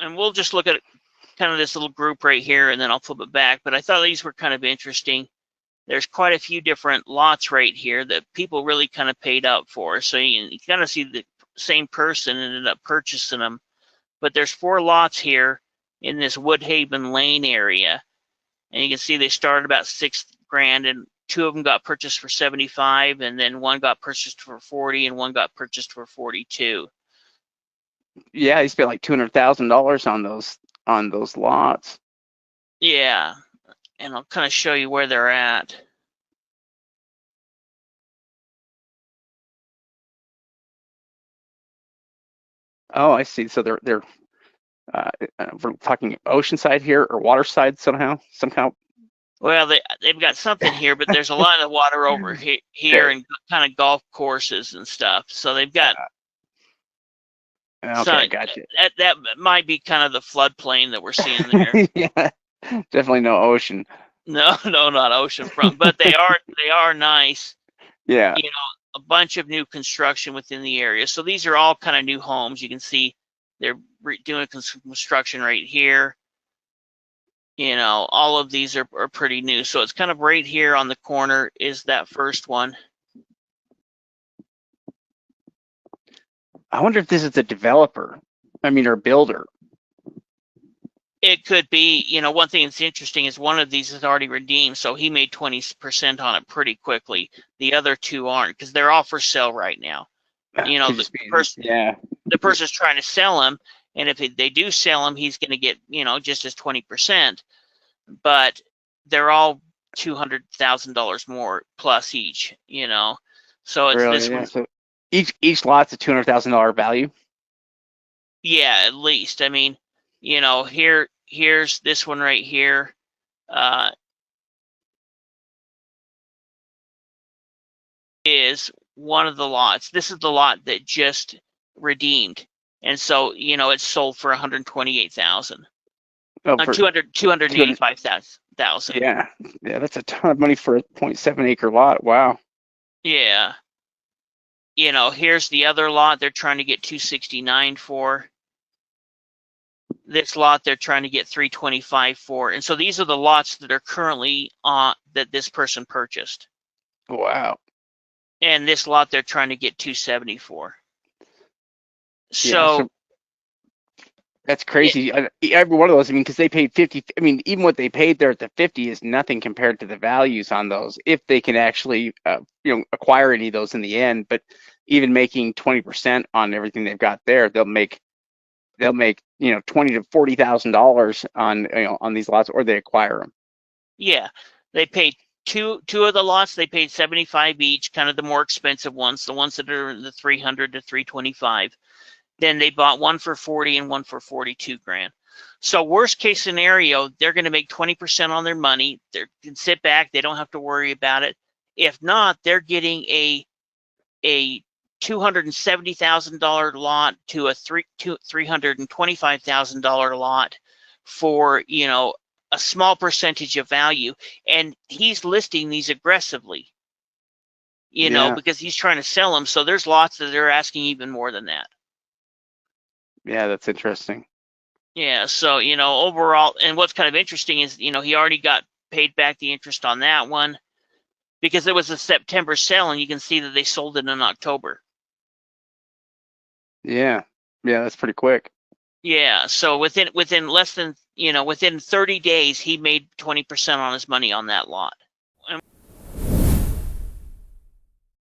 And we'll just look at kind of this little group right here, and then I'll flip it back. But I thought these were kind of interesting. There's quite a few different lots right here that people really kind of paid up for. So you kind of see the same person ended up purchasing them. But there's 4 lots here in this Woodhaven Lane area. And you can see they started about $6,000, and 2 of them got purchased for 75, and then 1 got purchased for 40, and 1 got purchased for 42. Yeah, he spent like $200,000 on those lots. Yeah, and I'll kind of show you where they're at. Oh, I see. So they're we're talking oceanside here or waterside somehow. Well, they've got something here, but there's a lot of water over here and kind of golf courses and stuff. So they've got. Okay, gotcha. That might be kind of the floodplain that we're seeing there. Yeah, definitely no ocean. No, not oceanfront, but they are nice. Yeah. You know, a bunch of new construction within the area. So these are all kind of new homes. You can see they're doing construction right here. You know, all of these are pretty new. So it's kind of right here on the corner is that first one. I wonder if this is a developer, or builder. It could be. You know, one thing that's interesting is one of these is already redeemed, so he made 20% on it pretty quickly. The other 2 aren't, because they're all for sale right now. You know, the person's trying to sell them, and if they do sell them, he's going to get, you know, just as 20%. But they're all $200,000 more plus each. You know, so it's really, this one. So each lot's a $200,000 value. Yeah, at least. I mean, you know, here's this one right here. Is one of the lots. This is the lot that just redeemed, and so you know it's sold for 128,000. Oh, 285,000. Yeah, that's a ton of money for a 0.7 acre lot. Wow. Yeah. You know, here's the other lot they're trying to get 269 for. This lot they're trying to get 325 for, and so these are the lots that are currently on that this person purchased. Wow. And this lot they're trying to get 270 for. So that's crazy. Every one of those, because they paid 50. Even what they paid there at the 50 is nothing compared to the values on those, if they can actually, acquire any of those in the end. But even making 20% on everything they've got there, they'll make $20,000 to $40,000 on these lots, or they acquire them. Yeah, they paid two of the lots. They paid 75 each, kind of the more expensive ones, the ones that are in the 300 to 325. Then they bought one for 40 and one for 42 grand. So worst case scenario, they're going to make 20% on their money. They can sit back. They don't have to worry about it. If not, they're getting a $270,000 lot to a $325,000 lot for, you know, a small percentage of value. And he's listing these aggressively, you know, because he's trying to sell them. So there's lots that they're asking even more than that. Yeah, that's interesting. Yeah, so, you know, overall, and what's kind of interesting is, you know, he already got paid back the interest on that one because it was a September sale, and you can see that they sold it in October. Yeah, that's pretty quick. Yeah, so within less than, you know, within 30 days, he made 20% on his money on that lot.